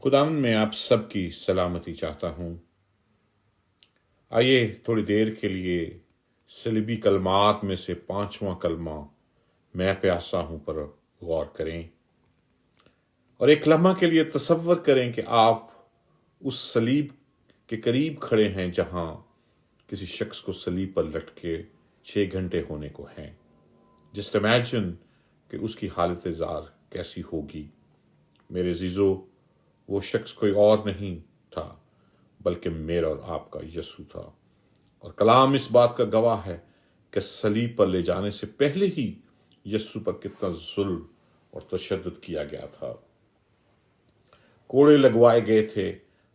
खुदावन में आप सबकी सलामती चाहता हूँ। आइए थोड़ी देर के लिए सलीबी कलमात में से 5वां कलमा मैं प्यासा हूँ पर गौर करें और एक लम्हा के लिए तसव्वुर करें कि आप उस सलीब के करीब खड़े हैं जहाँ किसी शख्स को सलीब पर लटके 6 घंटे होने को हैं। जस्ट इमेजिन कि उसकी हालत ज़ार कैसी होगी। मेरे जीजो, वो शख्स कोई और नहीं था बल्कि मेरा और आपका यीशु था। और कलाम इस बात का गवाह है कि सलीब पर ले जाने से पहले ही यीशु पर कितना जुल्म और तशद्दुद किया गया था। कोड़े लगवाए गए थे,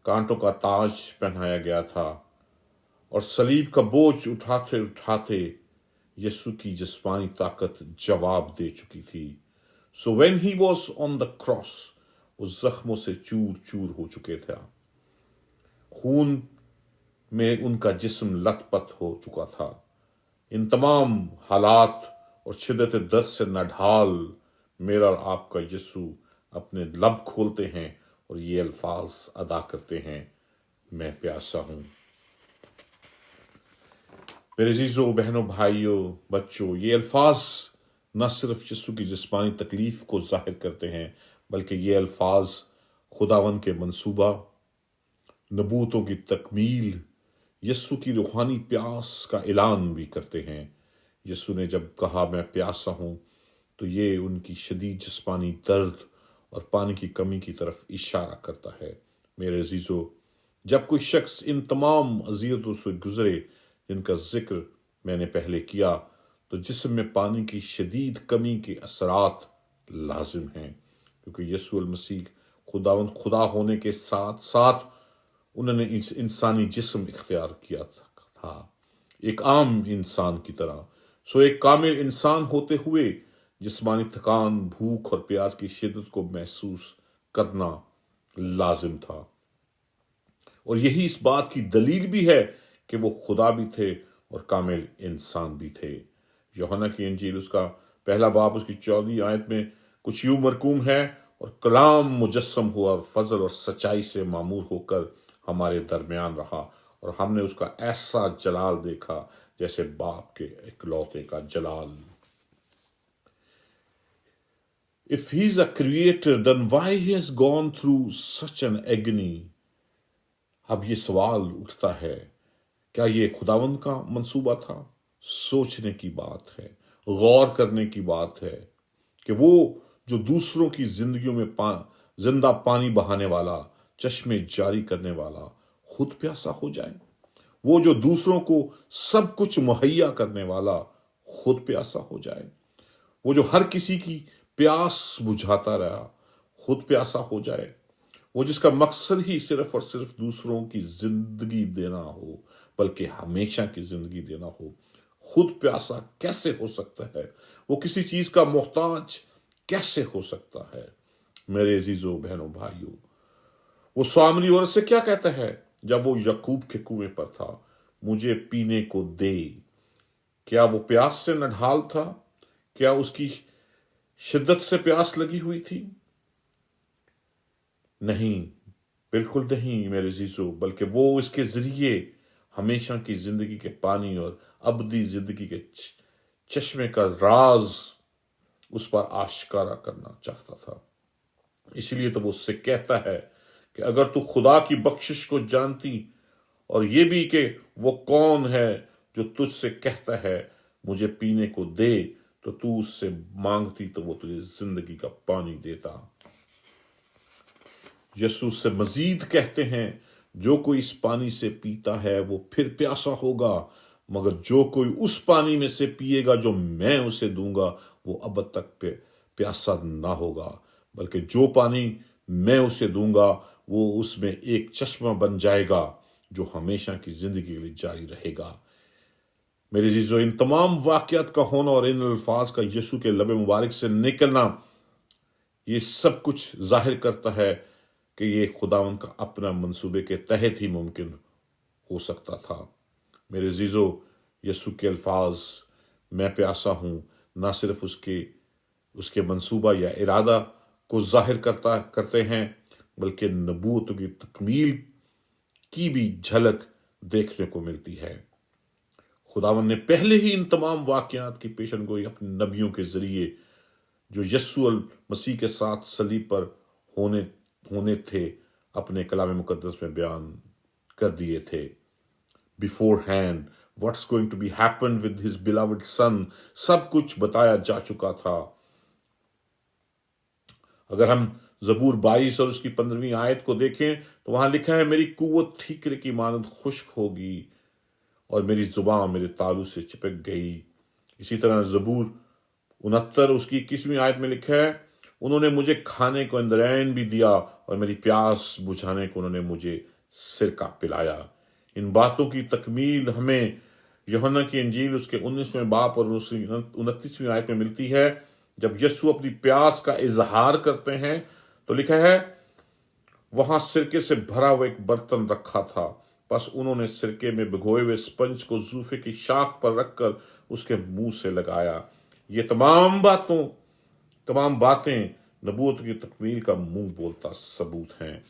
कांटों का ताज पहनाया गया था और सलीब का बोझ उठाते उठाते यीशु की जिस्मानी ताकत जवाब दे चुकी थी। So when he was on the cross, वो जख्मों से चूर चूर हो चुके थे। खून में उनका जिस्म लथपथ हो चुका था। इन तमाम हालात और शिद्दत दर्द से नढाल मेरा और आपका यीशु अपने लब खोलते हैं और ये अल्फाज अदा करते हैं, मैं प्यासा हूं। मेरे अजीजों, बहनों, भाइयों, बच्चों, ये अल्फाज न सिर्फ यीशु की जिस्मानी तकलीफ को जाहिर करते हैं बल्कि ये अल्फाज खुदावन के मंसूबा, नबूतों की तकमील, यीशु की रूहानी प्यास का ऐलान भी करते हैं। यीशु ने जब कहा मैं प्यासा हूं तो ये उनकी शदीद जिस्मानी दर्द और पानी की कमी की तरफ इशारा करता है। मेरे अजीजों, जब कोई शख्स इन तमाम अजियतों से गुजरे जिनका जिक्र मैंने पहले किया, तो जिस्म में पानी की शदीद कमी के असरात लाजिम हैं, क्योंकि यीशु अल मसीह खुदावंद खुदा होने के साथ साथ उन्होंने इंसानी जिस्म इख्तियार किया था एक आम इंसान की तरह। सो एक कामिल इंसान होते हुए जिस्मानी थकान, भूख और प्यास की शिद्दत को महसूस करना लाजिम था। और यही इस बात की दलील भी है कि वो खुदा भी थे और कामिल इंसान भी थे। यूहन्ना की इंजील उसका पहला बाब उसकी 14वीं आयत में कुछ यूं मरकूम है, और कलाम मुजस्सम हुआ और फजल और सच्चाई से मामूर होकर हमारे दरमियान रहा, और हमने उसका ऐसा जलाल देखा जैसे बाप के इकलौते का जलाल। If he's a creator, then why he has gone through such an agony? अब ये सवाल उठता है, क्या ये खुदावंद का मंसूबा था? सोचने की बात है, गौर करने की बात है कि वो जो दूसरों की जिंदगियों में जिंदा पानी बहाने वाला, चश्मे जारी करने वाला, खुद प्यासा हो जाए। वो जो दूसरों को सब कुछ मुहैया करने वाला, खुद प्यासा हो जाए। वो जो हर किसी की प्यास बुझाता रहा, खुद प्यासा हो जाए। वो जिसका मकसद ही सिर्फ और सिर्फ दूसरों की जिंदगी देना हो, बल्कि हमेशा की जिंदगी देना हो, खुद प्यासा कैसे हो सकता है? वो किसी चीज का मोहताज कैसे हो सकता है? मेरे अजीजों, बहनों, भाइयों, वो सामरी औरत से क्या कहता है जब वो यकूब के कुएं पर था? मुझे पीने को दे। क्या वो प्यास से नढाल था? क्या उसकी शिद्दत से प्यास लगी हुई थी? नहीं, बिल्कुल नहीं मेरे अजीजों, बल्कि वो इसके जरिए हमेशा की जिंदगी के पानी और अबदी जिंदगी के चश्मे का राज उस पर आश्कारा करना चाहता था। इसलिए तो वो उससे कहता है कि अगर तू खुदा की बख्शिश को जानती और ये भी कि वो कौन है जो तुझसे कहता है मुझे पीने को दे, तो तू उससे मांगती तो वो तुझे जिंदगी का पानी देता। यीशु से मजीद कहते हैं, जो कोई इस पानी से पीता है वो फिर प्यासा होगा, मगर जो कोई उस पानी में से पिएगा जो मैं उसे दूंगा वो अब तक प्यासा ना होगा, बल्कि जो पानी मैं उसे दूंगा वो उसमें एक चश्मा बन जाएगा जो हमेशा की जिंदगी के लिए जारी रहेगा। मेरे जीजो, इन तमाम वाकयात का होना और इन अल्फाज का यीशु के लबे मुबारक से निकलना, ये सब कुछ जाहिर करता है कि ये खुदावन का अपना मंसूबे के तहत ही मुमकिन हो सकता था। मेरे अजीजों, यीशु के अल्फाज मैं प्यासा हूं ना सिर्फ उसके मंसूबा या इरादा को जाहिर करते हैं, बल्कि नबूवत की तकमील की भी झलक देखने को मिलती है। खुदावन ने पहले ही इन तमाम वाकयात की पेशन गोई अपने नबियों के जरिए जो यस्सु अल मसीह के साथ सलीब पर होने होने थे अपने कलाम मुकद्दस में बयान कर दिए थे। Beforehand what's going to be happen with his beloved son, सब कुछ बताया जा चुका था। अगर हम जबूर 22 और उसकी 15वीं आयत को देखें तो वहां लिखा है, मेरी कुव्वत ठीकरे की मानद खुश्क होगी और मेरी जुबान मेरे तालू से चिपक गई। इसी तरह जबूर 69 उसकी 21वीं आयत में लिखा है, उन्होंने मुझे खाने को इंद्रैन भी दिया और मेरी प्यास बुझाने को उन्होंने मुझे सिरका पिलाया। इन बातों की तकमील हमें यूहन्ना की इंजील उसके 19वें बाब और उसकी 29वीं आयत में मिलती है। जब यीशु अपनी प्यास का इजहार करते हैं तो लिखा है, वहां सिरके से भरा हुआ एक बर्तन रखा था, बस उन्होंने सिरके में भिगोए हुए स्पंज को जूफे की शाख पर रखकर उसके मुंह से लगाया। ये तमाम बातें नबूवत की तकमील का मुंह बोलता सबूत हैं।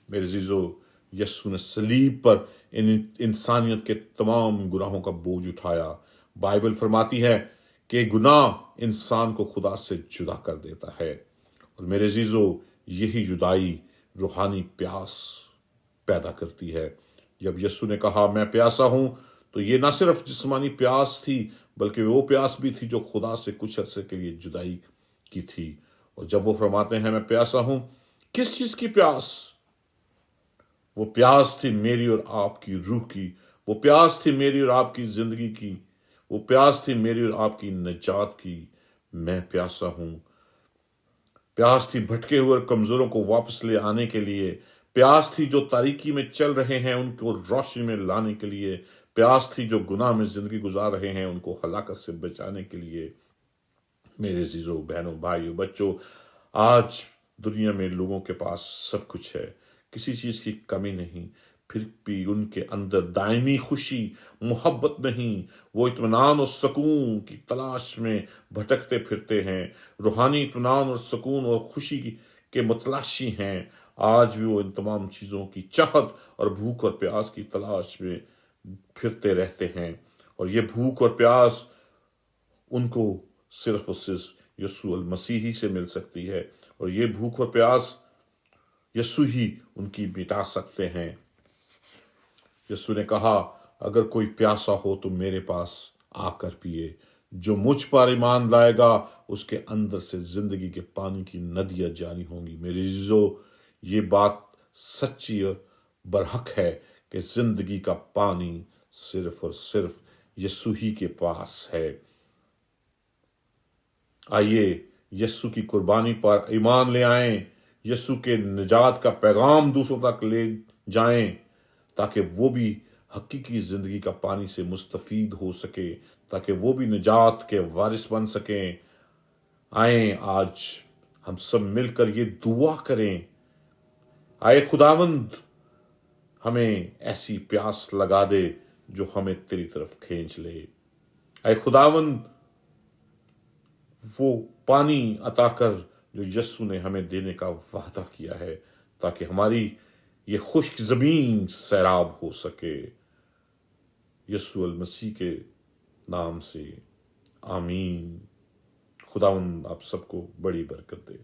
मेरे जीजो, यस्सु ने सलीब पर इन इंसानियत के तमाम गुनाहों का बोझ उठाया। बाइबल फरमाती है कि गुनाह इंसान को खुदा से जुदा कर देता है, और मेरे जीजो यही जुदाई रूहानी प्यास पैदा करती है। जब यस्सु ने कहा मैं प्यासा हूं, तो ये ना सिर्फ जिस्मानी प्यास थी बल्कि वो प्यास भी थी जो खुदा से कुछ अरसे के लिए जुदाई की थी। और जब वो फरमाते हैं मैं प्यासा हूं, किस चीज की प्यास? वो प्यास थी मेरी और आपकी रूह की, वो प्यास थी मेरी और आपकी जिंदगी की, वो प्यास थी मेरी और आपकी निजात की। मैं प्यासा हूं। प्यास थी भटके हुए कमजोरों को वापस ले आने के लिए, प्यास थी जो तारीकी में चल रहे हैं उनको रोशनी में लाने के लिए, प्यास थी जो गुनाह में जिंदगी गुजार रहे हैं उनको हलाकत से बचाने के लिए। मेरे जीजों, बहनों, भाइयों, बच्चों, आज दुनिया में लोगों के पास सब कुछ है, किसी चीज की कमी नहीं, फिर भी उनके अंदर दायमी खुशी मोहब्बत नहीं। वो इत्मीनान और सुकून की तलाश में भटकते फिरते हैं, रूहानी इत्मीनान और सुकून और खुशी के मुतलाशी हैं। आज भी वो इन तमाम चीज़ों की चाहत और भूख और प्यास की तलाश में फिरते रहते हैं, और ये भूख और प्यास उनको सिर्फ और सिर्फ यस्सु अल मसीह ही से मिल सकती है, और ये भूख और प्यास यस्सु ही उनकी मिटा सकते हैं। यस्सु ने कहा, अगर कोई प्यासा हो तो मेरे पास आकर पिए, जो मुझ पर ईमान लाएगा उसके अंदर से जिंदगी के पानी की नदियां जारी होंगी। मेरे जीजो, ये बात सच्ची और बरहक है कि जिंदगी का पानी सिर्फ और सिर्फ यस्सु ही के पास है। आइए यस्सु की कुर्बानी पर ईमान ले आएं, यस्सु के निजात का पैगाम दूसरों तक ले जाएं, ताकि वो भी हकीकी जिंदगी का पानी से मुस्तफीद हो सके, ताकि वो भी निजात के वारिस बन सकें। आए आज हम सब मिलकर ये दुआ करें, आए खुदावंद हमें ऐसी प्यास लगा दे जो हमें तेरी तरफ खींच ले। आए खुदावंद वो पानी अता कर जो यस्सु ने हमें देने का वादा किया है, ताकि हमारी ये खुश्क जमीन सैराब हो सके। यस्सु अल मसीह के नाम से आमीन। खुदावंद आप सबको बड़ी बरकत दे।